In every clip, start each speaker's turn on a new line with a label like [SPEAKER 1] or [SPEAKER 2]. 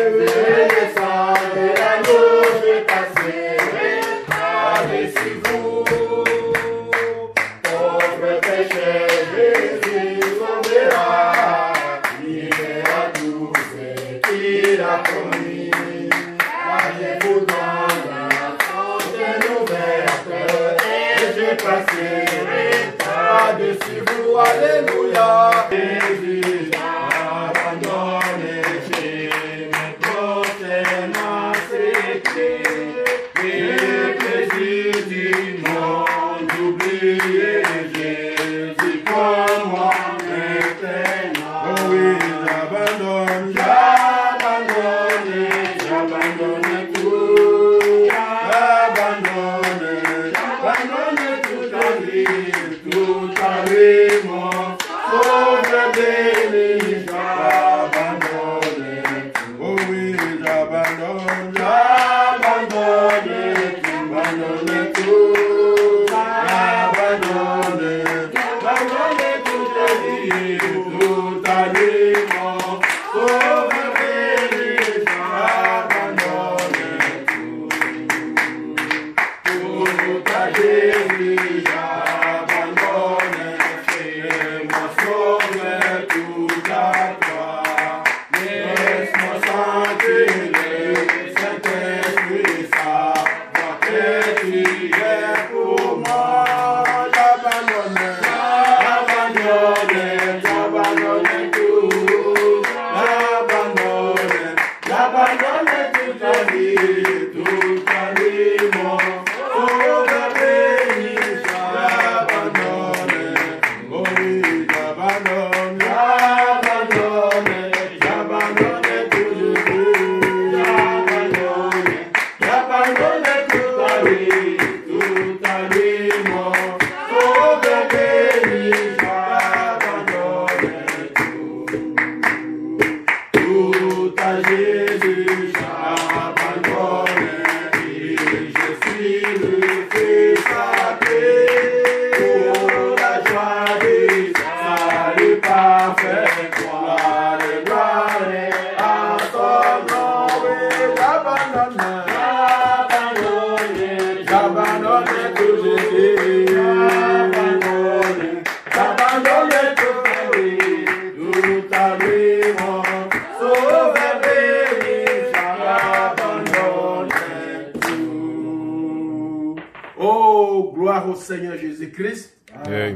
[SPEAKER 1] Alléluia.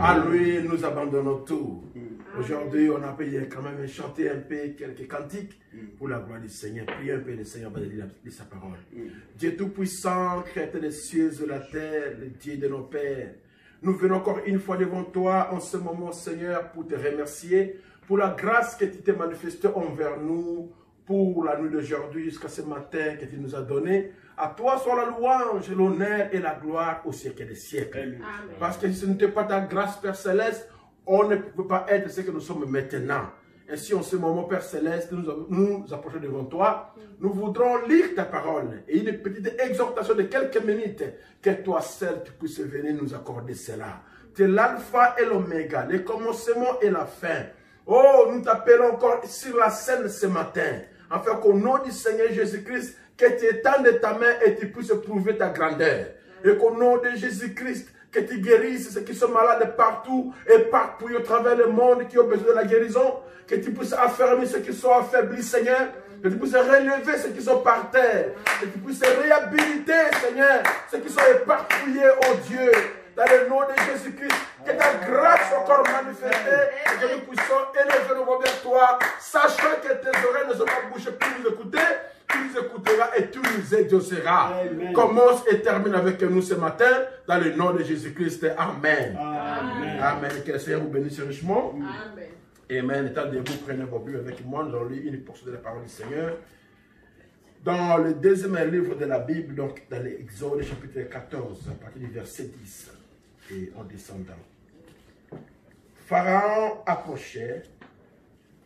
[SPEAKER 1] À lui, nous abandonnons tout. Aujourd'hui, on a payé quand même chanter un peu quelques cantiques pour la gloire du Seigneur. Priez un peu le Seigneur va lire sa parole. Dieu Tout-Puissant, Créateur des cieux et de la terre, le Dieu de nos pères. Nous venons encore une fois devant toi en ce moment, Seigneur, pour te remercier pour la grâce que tu t'es manifestée envers nous pour la nuit d'aujourd'hui jusqu'à ce matin que tu nous as donné. À toi soit la louange, l'honneur et la gloire au siècle des siècles. Amen. Parce que si ce n'était pas ta grâce, Père Céleste, on ne peut pas être ce que nous sommes maintenant. Ainsi, en ce moment, Père Céleste, nous approchons devant toi. Nous voudrons lire ta parole et une petite exhortation de quelques minutes, que toi seul tu puisses venir nous accorder cela. Tu es l'alpha et l'oméga, le commencement et la fin. Oh, nous t'appelons encore sur la scène ce matin, afin qu'au nom du Seigneur Jésus-Christ, que tu étendes ta main et tu puisses prouver ta grandeur. Et qu'au nom de Jésus-Christ, que tu guérisses ceux qui sont malades partout et partout au travers le monde qui ont besoin de la guérison. Que tu puisses affermir ceux qui sont affaiblis, Seigneur. Que tu puisses relever ceux qui sont par terre. Que tu puisses réhabiliter, Seigneur, ceux qui sont éparpillés, oh Dieu. Dans le nom de Jésus-Christ, que ta grâce soit encore manifestée et que nous puissions élever nos voix vers toi, sachant que tes oreilles ne sont pas bouchées pour nous écouter. Tu nous écouteras et tu nous exauceras. Amen. Commence et termine avec nous ce matin, dans le nom de Jésus-Christ. Amen. Amen. Amen. Que le Seigneur vous bénisse richement. Amen. Amen. Étant debout, prenez vos Bibles avec moi. Nous allons lire une portion de la parole du Seigneur. Dans le deuxième livre de la Bible, donc dans l'Exode chapitre 14, à partir du verset 10, et en descendant. Pharaon approchait.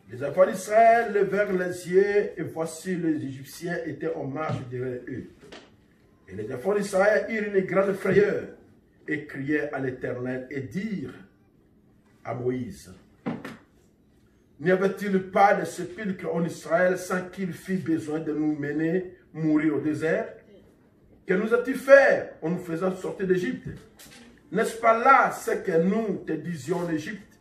[SPEAKER 1] Les enfants d'Israël levèrent les yeux et voici les Égyptiens étaient en marche derrière eux. Et les enfants d'Israël eurent une grande frayeur et crièrent à l'Éternel et dirent à Moïse, N'y avait-il pas de sépulcre en Israël sans qu'il fît besoin de nous mener mourir au désert? Que nous as-tu fait en nous faisant sortir d'Égypte? N'est-ce pas là ce que nous te disions en Égypte?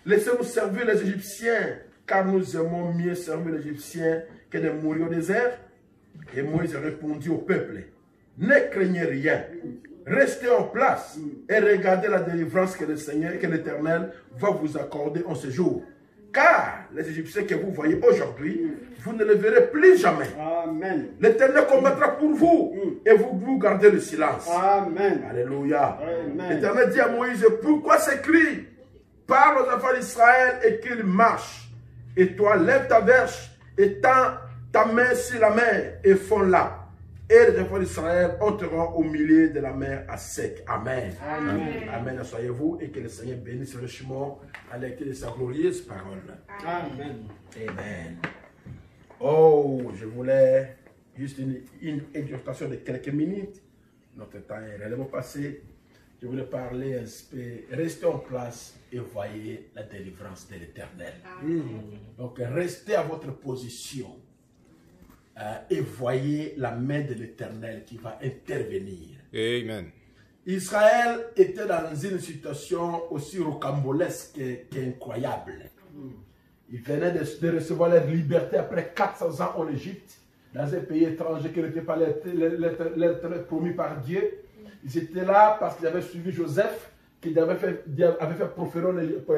[SPEAKER 1] Laissez-nous servir les Égyptiens, car nous aimons mieux servir les Égyptiens que de mourir au désert. Et Moïse répondit au peuple, ne craignez rien, restez en place et regardez la délivrance que le Seigneur, que l'Éternel va vous accorder en ce jour. Car les Égyptiens que vous voyez aujourd'hui, vous ne les verrez plus jamais. L'Éternel combattra pour vous et vous gardez le silence.
[SPEAKER 2] Amen.
[SPEAKER 1] Alléluia. L'Éternel dit à Moïse, pourquoi s'écrie? Parle aux enfants d'Israël et qu'ils marchent. Et toi, lève ta verge et tends ta main sur la mer et fonds-la. Et les enfants d'Israël entreront au milieu de la mer à sec. Amen.
[SPEAKER 2] Amen.
[SPEAKER 1] Amen. Soyez-vous et que le Seigneur bénisse richement à l'écoute de sa glorieuse parole.
[SPEAKER 2] Amen.
[SPEAKER 1] Amen. Oh, je voulais juste une exhortation de quelques minutes. Notre temps est réellement passé. Je voulais parler un peu. Restez en place et voyez la délivrance de l'Éternel. Donc, restez à votre position. Et voyez la main de l'Éternel qui va intervenir.
[SPEAKER 3] Amen.
[SPEAKER 1] Israël était dans une situation aussi rocambolesque qu'incroyable. Ils venaient de recevoir leur liberté après 400 ans en Égypte, dans un pays étranger qui n'était pas leur promis par Dieu. Ils étaient là parce qu'ils avaient suivi Joseph, qui avait fait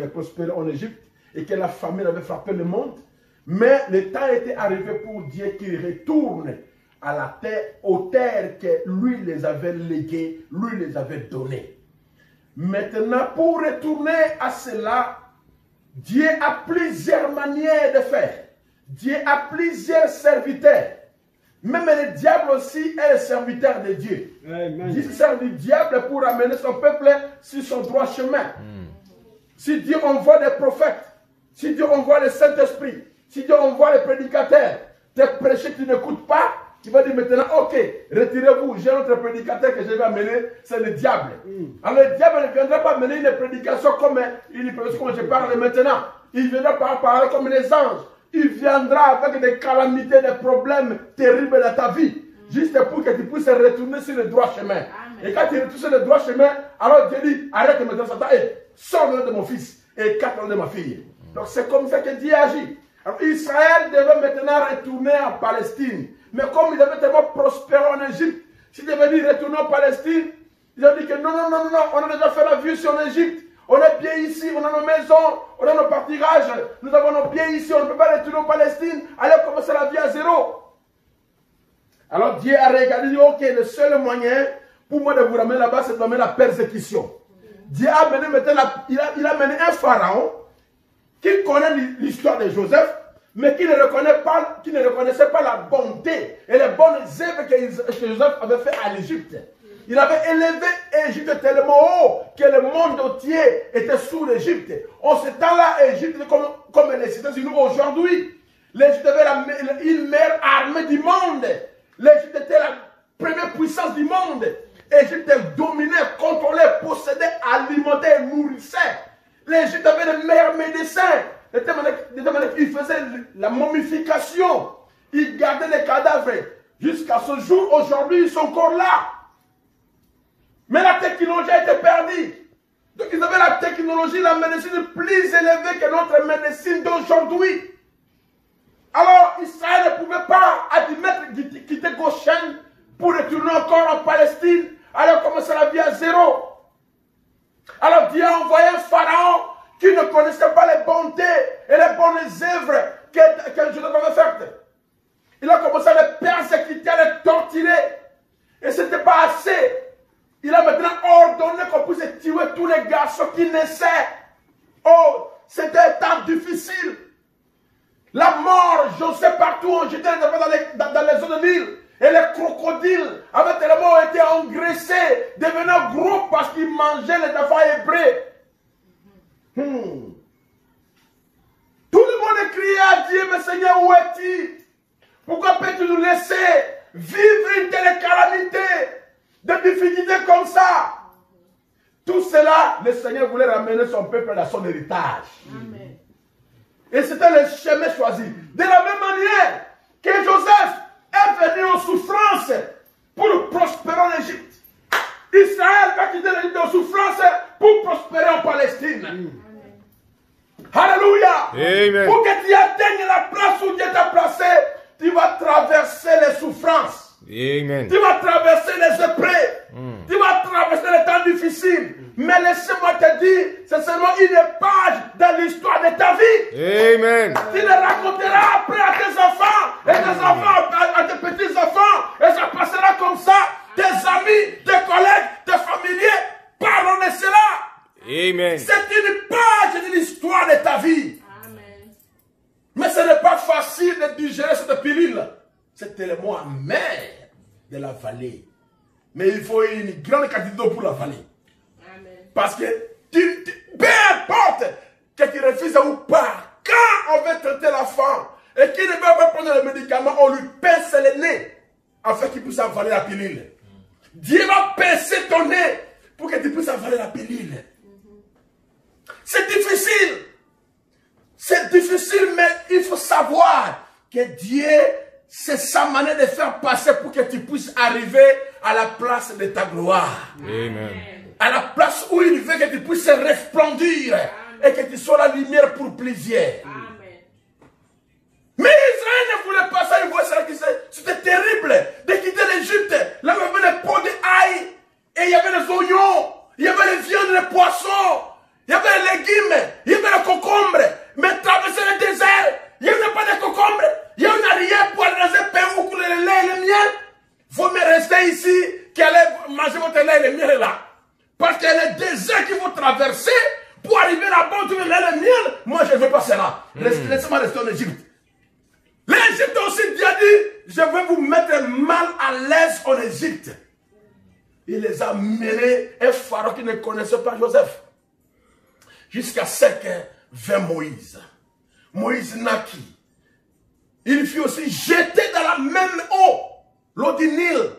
[SPEAKER 1] prospérer en Égypte, et que la famine avait frappé le monde. Mais le temps était arrivé pour Dieu qu'ils retournent à la terre, aux terres que lui les avait léguées, lui les avait données. Maintenant, pour retourner à cela, Dieu a plusieurs manières de faire. Dieu a plusieurs serviteurs. Même le diable aussi est le serviteur de Dieu. Dieu sert du diable pour amener son peuple sur son droit chemin. Si Dieu envoie des prophètes, si Dieu envoie le Saint-Esprit, si Dieu envoie les prédicateurs, tes prêcheurs tu n'écoutes pas, tu vas dire maintenant, ok, retirez-vous, j'ai un autre prédicateur que je vais amener, c'est le diable. Alors le diable ne viendra pas mener une prédication comme je parle maintenant. Il viendra parler comme les anges. Il viendra avec des calamités, des problèmes terribles dans ta vie, juste pour que tu puisses retourner sur le droit chemin. Amen. Et quand tu retournes sur le droit chemin, alors Dieu dit, arrête maintenant Satan et sors le de mon fils et quatre de ma fille. Donc c'est comme ça que Dieu agit. Alors, Israël devait maintenant retourner en Palestine. Mais comme ils avaient tellement prospéré en Égypte, s'ils devaient dire retourner en Palestine, ils ont dit que non, on a déjà fait la vue sur l'Égypte. On est bien ici, on a nos maisons, on a nos pâturages, nous avons nos biens ici, on ne peut pas retourner en Palestine, allez commencer la vie à zéro. Alors Dieu a regardé, il dit, ok, le seul moyen pour moi de vous ramener là-bas, c'est de ramener la persécution. Dieu a mené maintenant, il a mené un pharaon qui connaît l'histoire de Joseph, mais qui ne reconnaissait pas la bonté et les bonnes œuvres que Joseph avait fait à l'Égypte. Il avait élevé l'Égypte tellement haut que le monde entier était sous l'Égypte. En ce temps-là, l'Égypte, comme les États-Unis aujourd'hui, l'Égypte avait une meilleure armée du monde. L'Égypte était la première puissance du monde. L'Égypte dominait, contrôlait, possédait, alimentait, nourrissait. L'Égypte avait les meilleurs médecins. De telle manière qu'il faisait la momification. Il gardait les cadavres. Jusqu'à ce jour, aujourd'hui, ils sont encore là. Mais la technologie a été perdue. Donc ils avaient la technologie, la médecine plus élevée que notre médecine d'aujourd'hui. Alors Israël ne pouvait pas admettre quitter Goshen pour retourner encore en Palestine, alors commencer la vie à zéro. Alors Dieu a envoyé un pharaon qui ne connaissait pas les bontés et les bonnes œuvres que Joseph avait faites. Il a commencé à les persécuter, à les torturer. Et ce n'était pas assez. Il a maintenant ordonné qu'on puisse tuer tous les garçons qui naissaient. Oh, c'était un temps difficile. La mort, je sais partout, j'étais dans les zones de l'île. Et les crocodiles avaient tellement été engraissés, devenant gros parce qu'ils mangeaient les enfants hébreux. Tout le monde criait à Dieu, mais Seigneur, où es-tu? Pourquoi peux-tu nous laisser vivre une telle calamité? De difficultés comme ça. Tout cela, le Seigneur voulait ramener son peuple dans son héritage. Amen. Et c'était le chemin choisi. De la même manière que Joseph est venu en souffrance pour prospérer en Égypte. Israël va quitter l'Égypte en souffrance pour prospérer en Palestine. Alléluia.
[SPEAKER 2] Amen.
[SPEAKER 1] Pour que tu atteignes la place où Dieu t'a placé, tu vas traverser les souffrances.
[SPEAKER 2] Amen.
[SPEAKER 1] Tu vas traverser les épreuves. Tu vas traverser les temps difficiles. Mais laissez-moi te dire, c'est seulement une page dans l'histoire de ta vie.
[SPEAKER 2] Amen.
[SPEAKER 1] Tu le raconteras après à tes enfants, et tes enfants à tes petits-enfants, et ça passera comme ça. Tes amis, tes collègues, tes familiers parlent de cela.
[SPEAKER 2] Amen.
[SPEAKER 1] C'est une page de l'histoire de ta vie.
[SPEAKER 3] Amen.
[SPEAKER 1] Mais ce n'est pas facile de digérer cette pilule. C'est tellement amer de la vallée. Mais il faut une grande quantité d'eau pour la vallée.
[SPEAKER 3] Amen.
[SPEAKER 1] Parce que peu importe que tu refuses ou pas, quand on veut traiter l'enfant et qu'il ne veut pas prendre le médicament, on lui pince le nez afin qu'il puisse avaler la pilule. Dieu va pincer ton nez pour que tu puisses avaler la pilule. C'est difficile. C'est difficile, mais il faut savoir que Dieu, c'est sa manière de faire passer pour que tu puisses arriver à la place de ta gloire.
[SPEAKER 2] Amen.
[SPEAKER 1] À la place où il veut que tu puisses resplendir et que tu sois la lumière pour plusieurs.
[SPEAKER 3] Amen.
[SPEAKER 1] Mais Israël ne voulait pas ça, il voulait ça. C'était terrible de quitter l'Égypte. Là, il y avait les pots d'ail, et il y avait les oignons, il y avait les viandes, les poissons, il y avait les légumes, il y avait les concombres. Mais traverser le désert, il n'y avait pas de concombres, il n'y avait rien pour aller dans un pays où couler le lait et le miel. Vous me restez ici, qu'allez manger votre lait et le miel là. Parce que le désert qu'il faut traverser pour arriver là-bas, où tu veux le lait et le miel, moi je ne veux pas cela. Laissez-moi rester en Égypte. L'Égypte aussi, Dieu a dit, je vais vous mettre mal à l'aise en Égypte. Il les a menés, un pharaon qui ne connaissait pas Joseph. Jusqu'à ce que vint Moïse. Moïse naquit. Il fut aussi jeté dans la même eau, l'eau du Nil,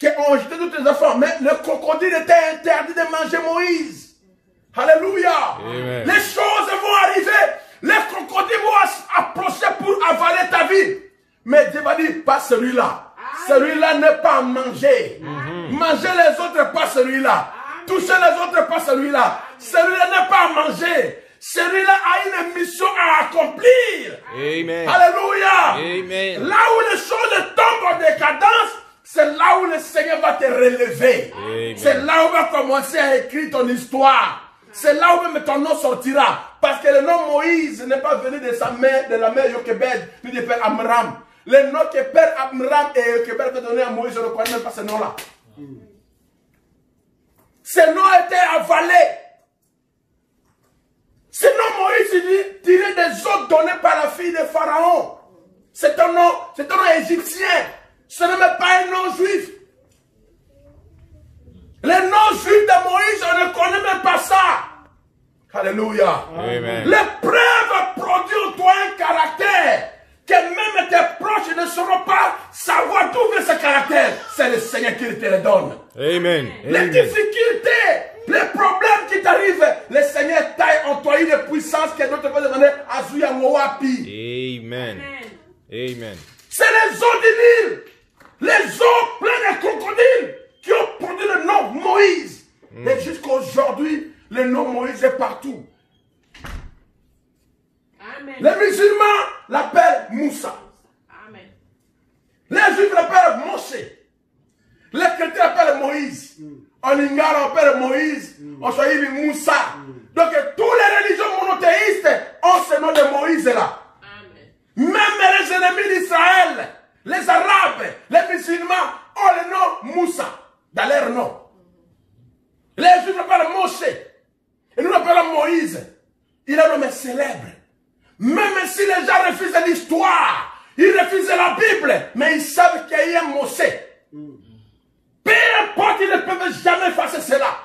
[SPEAKER 1] qu'on jetait tous les enfants. Mais le crocodile était interdit de manger Moïse. Alléluia.
[SPEAKER 2] Amen.
[SPEAKER 1] Les choses vont arriver. Les crocodiles vont approcher pour avaler ta vie. Mais Dieu va dire, pas celui-là. Celui-là n'est pas à manger. Mangez les autres, pas celui-là. Touchez les autres, pas celui-là. Celui-là n'est pas à manger. Celui-là a une mission à accomplir.
[SPEAKER 2] Amen.
[SPEAKER 1] Alléluia.
[SPEAKER 2] Amen.
[SPEAKER 1] Là où les choses tombent en décadence, c'est là où le Seigneur va te relever. C'est là où va commencer à écrire ton histoire. C'est là où même ton nom sortira. Parce que le nom Moïse n'est pas venu de sa mère, de la mère Jochebed, ni du père Amram. Le nom que père Amram et Jochebed ont donné à Moïse, je ne connais même pas ce nom-là. Ce nom a été avalé. Ce nom Moïse, il dit, tiré des eaux données par la fille de Pharaon. C'est un nom égyptien. Ce n'est même pas un nom juif. Le nom juif de Moïse, on ne connaît même pas ça. Alléluia.
[SPEAKER 2] Amen.
[SPEAKER 1] L'épreuve produit en toi un caractère que même tes proches ne sauront pas savoir d'où vient ce caractère. C'est le Seigneur qui te le donne.
[SPEAKER 2] Amen.
[SPEAKER 1] Les
[SPEAKER 2] Amen.
[SPEAKER 1] difficultés, les problèmes qui t'arrivent, le Seigneur taille en toi une puissance que d'autres peuvent demander à Zouya Moapi.
[SPEAKER 2] Amen. Amen.
[SPEAKER 1] C'est les eaux du Nil, les eaux pleines de crocodiles qui ont produit le nom Moïse. Et jusqu'à aujourd'hui, le nom Moïse est partout.
[SPEAKER 3] Amen.
[SPEAKER 1] Les musulmans l'appellent Moussa.
[SPEAKER 3] Amen.
[SPEAKER 1] Les juifs l'appellent Moshe. Les chrétiens l'appellent Moïse. En Lingala, on appelle Moïse. En Swahili, Moussa. Donc, toutes les religions monothéistes ont ce nom de Moïse là.
[SPEAKER 3] Amen.
[SPEAKER 1] Même les ennemis d'Israël, les Arabes, les musulmans ont le nom Moussa dans leur nom. Les juifs l'appellent Moshe. Et nous l'appelons Moïse. Il est un homme célèbre. Même si les gens refusent l'histoire, ils refusent la Bible, mais ils savent qu'il y a un Moshe. Peu importe, ils ne peuvent jamais effacer cela.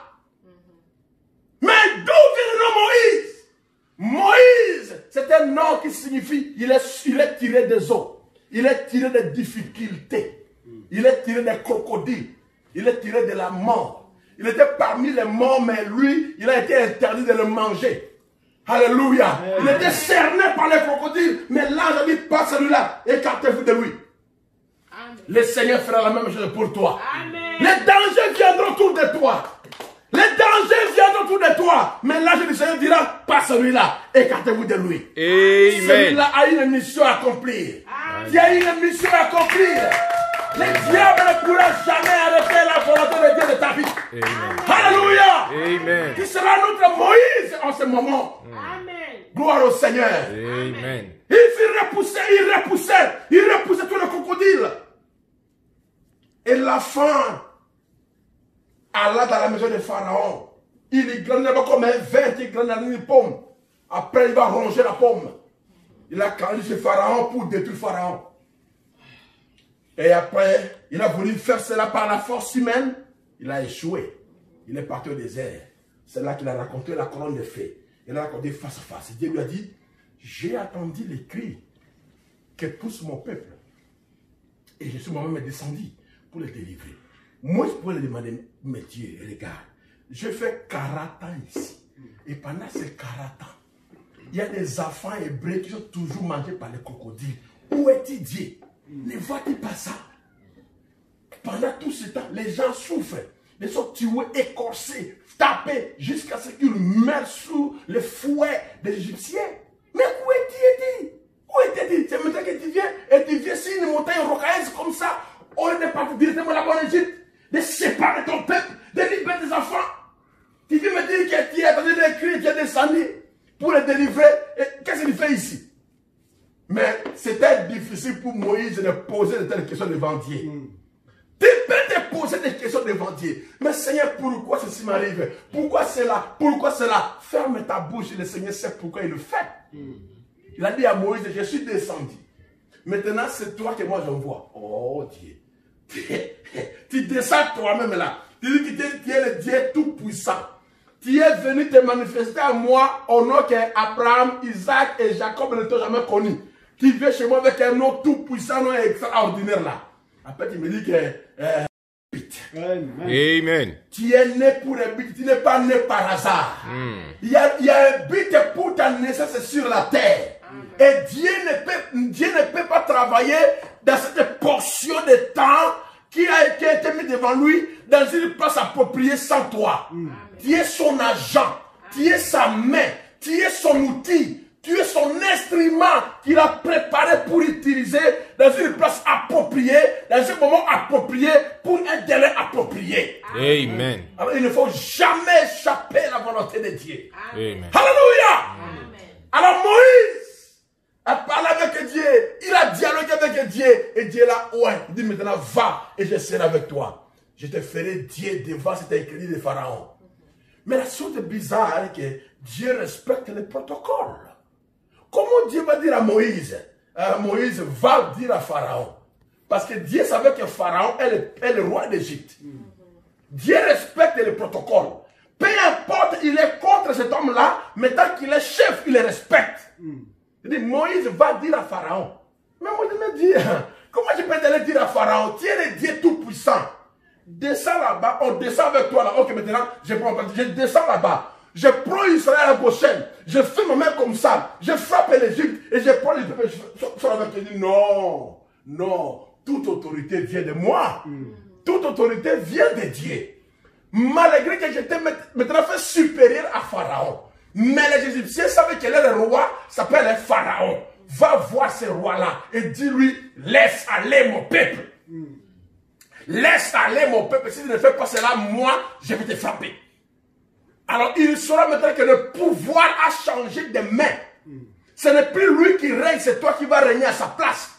[SPEAKER 1] Mais d'où vient le nom Moïse? Moïse, c'est un nom qui signifie il est tiré des eaux. Il est tiré des difficultés. Il est tiré des crocodiles. Il est tiré de la mort. Il était parmi les morts, mais lui, il a été interdit de le manger. Alléluia. Il était cerné par les crocodiles, mais l'ange a dit, pas celui-là, écartez-vous de lui.
[SPEAKER 3] Amen.
[SPEAKER 1] Le Seigneur fera la même chose pour toi.
[SPEAKER 3] Amen.
[SPEAKER 1] Les dangers viendront autour de toi. Les dangers viendront autour de toi. Mais l'ange du Seigneur dira, pas celui-là, écartez-vous de lui.
[SPEAKER 2] Amen.
[SPEAKER 1] Celui-là a une mission à accomplir. Il y a une mission à accomplir. Le diable ne pourra jamais arrêter la volonté de Dieu de ta vie.
[SPEAKER 2] Amen.
[SPEAKER 1] Alléluia.
[SPEAKER 2] Amen.
[SPEAKER 1] Qui sera notre Moïse en ce moment.
[SPEAKER 3] Amen.
[SPEAKER 1] Gloire au Seigneur.
[SPEAKER 2] Amen.
[SPEAKER 1] Il repoussait tous les crocodiles. Et la faim alla dans la maison de Pharaon. Il y granit comme un vin qui granit une pomme. Après, il va ronger la pomme. Il a candidaté chez Pharaon pour détruire Pharaon. Et après, il a voulu faire cela par la force humaine. Il a échoué. Il est parti au désert. C'est là qu'il a raconté la colonne de feu. Il a raconté face à face. Et Dieu lui a dit, j'ai attendu les cris que pousse mon peuple. Et je suis moi-même descendu pour les délivrer. Moi, je pourrais lui demander, mais Dieu, regarde, je fais 40 ans ici. Et pendant ces 40 ans, il y a des enfants hébreux qui sont toujours mangés par les crocodiles. Où est-il Dieu? Ne vois-tu pas ça? Pendant tout ce temps, les gens souffrent. Ils sont tués, écorcés, tapés, jusqu'à ce qu'ils meurent sous le fouet des Égyptiens. Mais où est-il? Où est-il? C'est maintenant que tu viens, et tu viens sur une montagne rocailleuse comme ça, au lieu de partir directement là-bas en Égypte, de séparer ton peuple, de libérer tes enfants. Tu viens me dire que tu es attendu des cris, tu es descendu pour les délivrer. Qu'est-ce qu'il fait ici? Mais c'était difficile pour Moïse de poser de telles questions devant Dieu. Tu peux te poser des questions devant Dieu. Mais Seigneur, pourquoi ceci m'arrive? Pourquoi cela? Pourquoi cela? Ferme ta bouche et le Seigneur sait pourquoi il le fait. Il a dit à Moïse, je suis descendu. Maintenant, c'est toi que moi j'envoie. Oh Dieu. Tu descends toi-même là. Tu dis que tu es le Dieu tout-puissant. Tu es venu te manifester à moi au nom qu'Abraham, Isaac et Jacob ne t'ont jamais connu. Tu viens chez moi avec un nom tout-puissant, un nom extraordinaire là. Après, tu me dis que...
[SPEAKER 2] Amen.
[SPEAKER 1] Tu es né pour un but, tu n'es pas né par hasard. Il y a un but pour ta naissance sur la terre. Et Dieu ne peut pas travailler dans cette portion de temps qui a été mis devant lui dans une place appropriée sans toi. Tu es son agent, tu es sa main, tu es son outil. Tu es son instrument qu'il a préparé pour utiliser dans une place appropriée, dans un moment approprié, pour un délai approprié.
[SPEAKER 2] Amen.
[SPEAKER 1] Alors il ne faut jamais échapper à la volonté de Dieu.
[SPEAKER 2] Amen.
[SPEAKER 1] Alléluia. Alors Moïse a parlé avec Dieu, il a dialogué avec Dieu, et Dieu là, ouais, il dit maintenant va et je serai avec toi. Je te ferai Dieu devant cet écrit de Pharaon. Mais la chose bizarre est que Dieu respecte les protocoles. Comment Dieu va dire à Moïse? Moïse va dire à Pharaon. Parce que Dieu savait que Pharaon est le roi d'Égypte. Dieu respecte les protocoles. Peu importe, il est contre cet homme-là, mais tant qu'il est chef, il le respecte. Il dit, Moïse va dire à Pharaon. Mais Moïse me dit, comment je peux aller dire à Pharaon? Tu es le Dieu tout-puissant. Descends là-bas, on descend avec toi là. Ok, maintenant, je descends là-bas. Je prends Israël à Goshen, je fais ma main comme ça, je frappe l'Égypte et je prends les peuples, je sors avec eux. Non, non, toute autorité vient de moi. Toute autorité vient de Dieu. Malgré que j'étais maintenant fait supérieur à Pharaon. Mais les Égyptiens savaient quel est le roi, s'appelle Pharaon. Va voir ce roi-là et dis-lui, laisse aller mon peuple. Laisse aller mon peuple. Si tu ne fais pas cela, moi, je vais te frapper. Alors, il saura maintenant que le pouvoir a changé de main. Ce n'est plus lui qui règne, c'est toi qui vas régner à sa place.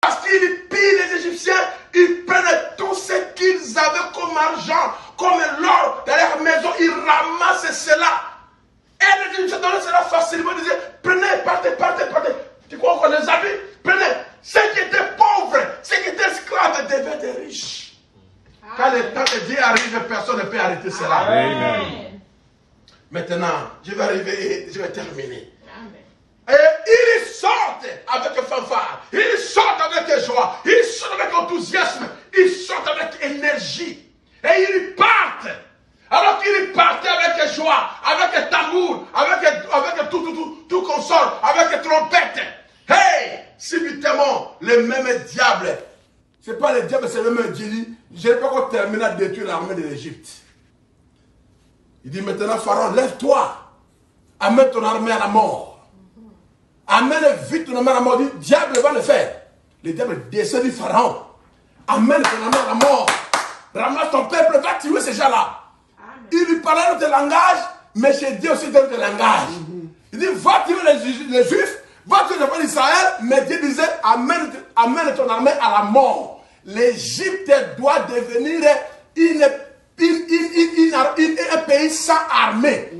[SPEAKER 1] Parce qu'il pille les Égyptiens, ils prennent tout ce qu'ils avaient comme argent, comme l'or dans leur maison, ils ramassent cela. Et les Égyptiens donnaient cela facilement, ils disaient, prenez, partez, partez, partez. Tu crois qu'on les a vus? Prenez. Ceux qui étaient pauvres, ceux qui étaient esclaves devenaient riches. Quand le temps de Dieu arrive, personne ne peut arrêter cela.
[SPEAKER 2] Amen.
[SPEAKER 1] Maintenant, je vais arriver et je vais terminer. Et ils sortent avec fanfare, ils sortent avec joie, ils sortent avec enthousiasme, ils sortent avec énergie. Et ils partent. Alors qu'ils partaient avec joie, avec tambour, avec tout, Ce n'est pas le diable, c'est le même Dieu. Il dit, je n'ai pas encore terminé à détruire l'armée de l'Égypte. Il dit maintenant, Pharaon, lève-toi. Amène ton armée à la mort. Amène vite ton armée à la mort. Il dit, diable va le faire. Le diable descend du Pharaon. Amène ton armée à la mort. Ramasse ton peuple, va tuer ces gens-là. Il lui parlait dans notre langage, mais j'ai dit aussi dans notre langage. Il dit, va tuer les Juifs, va tuer les enfants d'Israël, mais Dieu disait, amène ton armée à la mort. L'Égypte doit devenir un pays sans armée.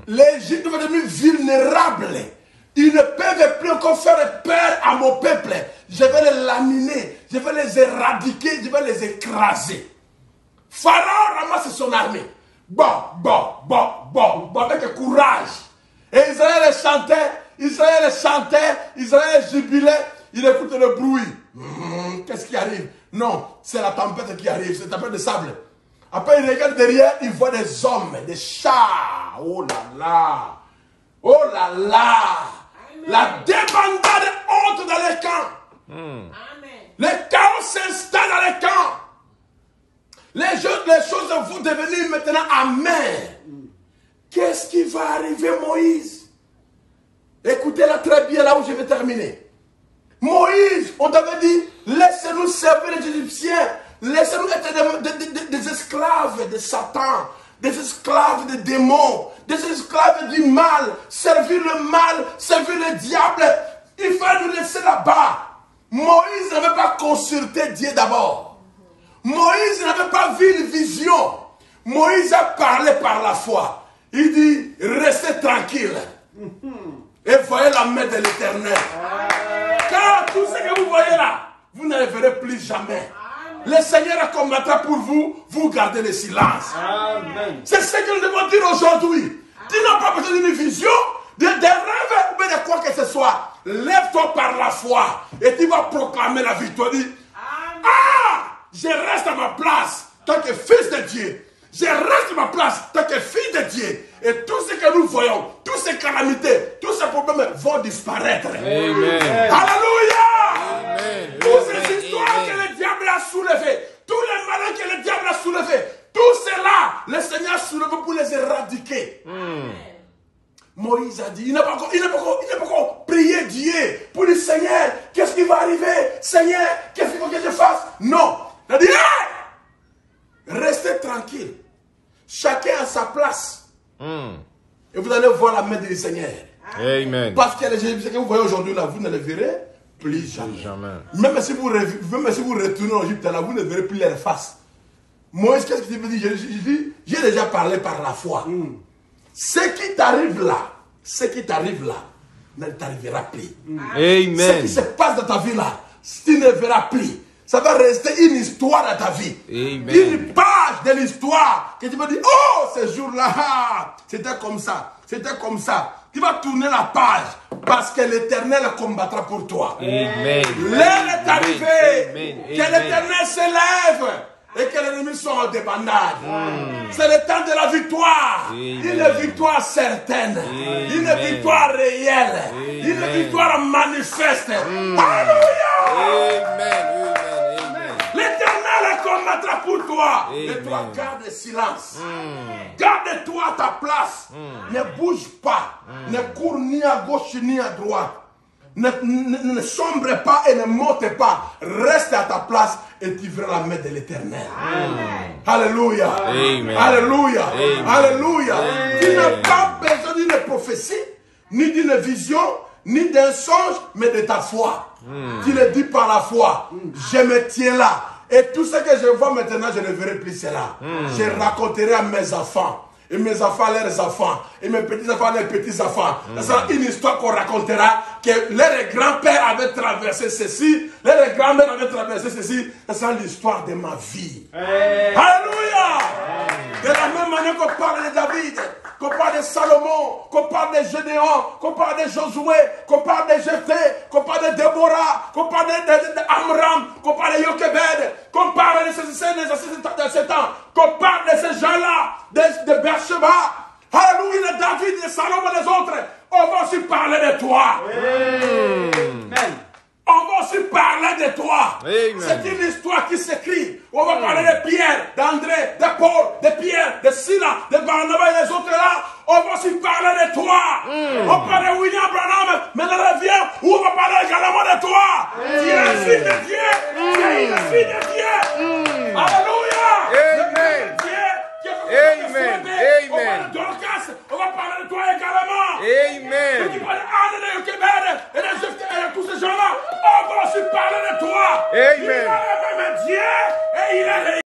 [SPEAKER 1] L'Égypte doit devenir vulnérable. Ils ne peuvent plus encore faire peur à mon peuple. Je vais les laminer, je vais les éradiquer, je vais les écraser. Pharaon ramasse son armée. Bon, avec courage. Et Israël chantait, Israël jubilait, il écoute le bruit. Qu'est-ce qui arrive? Non, c'est la tempête qui arrive, c'est la tempête de sable. Après, il regarde derrière, il voit des hommes, des chars. Oh là là! Oh là là! Amen. La débandade honte dans les camps. Amen. Le chaos s'installe dans les camps. Les choses vont devenir maintenant amères. Qu'est-ce qui va arriver, Moïse? Écoutez-la très bien là où je vais terminer. Moïse, on t'avait dit, laissez-nous servir les Égyptiens. Laissez-nous être des esclaves de Satan, des esclaves des démons, des esclaves du mal, servir le mal, servir le diable. Il fallait nous laisser là-bas. Moïse n'avait pas consulté Dieu d'abord. Moïse n'avait pas vu une vision. Moïse a parlé par la foi. Il dit, restez tranquille. Et voyez la main de l'Éternel. Car tout ce que vous voyez là, vous ne le verrez plus jamais. Le Seigneur combattra pour vous, vous gardez le silence. C'est ce que nous devons dire aujourd'hui. Tu n'as pas besoin d'une vision, de rêves ou bien de quoi que ce soit. Lève-toi par la foi et tu vas proclamer la victoire. Dis, ah, je reste à ma place tant que fils de Dieu. Je reste à ma place tant que fille de Dieu. Et tout ce que nous voyons, toutes ces calamités, tous ces problèmes vont disparaître.
[SPEAKER 2] Amen.
[SPEAKER 1] Alléluia.
[SPEAKER 2] Amen.
[SPEAKER 1] Toutes ces histoires que le diable a soulevées, tous les malheurs que le diable a soulevés, tout cela, le Seigneur a soulevé pour les éradiquer. Moïse a dit, il n'a pas encore prié Dieu pour dire, Seigneur, qu'est-ce qui va arriver? Seigneur, qu'est-ce qu'il faut que je fasse? Non. Il a dit, hey! Restez tranquille. Chacun à sa place. Et vous allez voir la main du Seigneur.
[SPEAKER 2] Amen.
[SPEAKER 1] Parce que les Égyptiens que vous voyez aujourd'hui là, vous ne les verrez plus jamais. Même si vous retournez en Égypte là, vous ne verrez plus leur face. Moïse, qu'est-ce qu'il dit? J'ai déjà parlé par la foi. Ce qui t'arrive là, ne t'arrivera plus.
[SPEAKER 2] Amen.
[SPEAKER 1] Ce qui se passe dans ta vie là, tu ne verras plus. Ça va rester une histoire dans ta vie.
[SPEAKER 2] Amen.
[SPEAKER 1] Une page de l'histoire que tu vas dire, oh, ce jour-là, c'était comme ça, c'était comme ça. Tu vas tourner la page parce que l'Éternel combattra pour toi.
[SPEAKER 2] Amen.
[SPEAKER 1] L'heure est arrivée.
[SPEAKER 2] Amen.
[SPEAKER 1] Que l'Éternel s'élève et que les ennemis soient en débandade. C'est le temps de la victoire. Une victoire certaine. Une victoire réelle. Une victoire manifeste. Alléluia.
[SPEAKER 2] Amen.
[SPEAKER 1] L'Éternel combattra pour toi. Et toi, garde le silence. Garde-toi à ta place. Ne bouge pas. Ne cours ni à gauche ni à droite. Ne sombre pas et ne monte pas. Reste à ta place et tu verras la main de l'Éternel. Alléluia.
[SPEAKER 2] Amen.
[SPEAKER 1] Alléluia.
[SPEAKER 2] Amen.
[SPEAKER 1] Alléluia. Tu n'as pas besoin d'une prophétie, ni d'une vision, ni d'un songe, mais de ta foi. Tu le dis par la foi. Je me tiens là. Et tout ce que je vois maintenant, je ne verrai plus cela. Je raconterai à mes enfants. Et mes enfants, leurs enfants. Et mes petits-enfants, leurs petits-enfants. Ça sera une histoire qu'on racontera. Que leurs grands-pères avaient traversé ceci. Leurs grands-mères avaient traversé ceci. Ça sera l'histoire de ma vie. Alléluia. De la même manière qu'on parle de David, qu'on parle de Salomon, qu'on parle de Gédéon, qu'on parle de Josué, qu'on parle de Jephthé, qu'on parle de Déborah, qu'on parle d'Amram, qu'on parle de Jochebed, qu'on parle de ces temps, qu'on parle de ces gens-là, de Beersheba, alléluia, de David, de Salomon et des autres. On va aussi parler de toi. Amen. On va aussi parler de toi. C'est une histoire histoires qui s'écrivent. On va parler de Pierre, d'André, de Paul, de Pierre, de Silas, de Barnabas et les autres là. On va aussi parler de toi. On parle de William Branham, mais dans la vie, où on va parler également de toi. Tu es le fils de Dieu. Tu es le fils de Dieu. Alléluia.
[SPEAKER 2] Amen. Amen.
[SPEAKER 1] On va parler de Dorcas. On va parler de toi également.
[SPEAKER 2] Amen.
[SPEAKER 1] Tu parles d'Anne et Québec et tous ces gens-là. On va aussi parler de toi.
[SPEAKER 2] Amen.
[SPEAKER 1] Il est le même Dieu et il est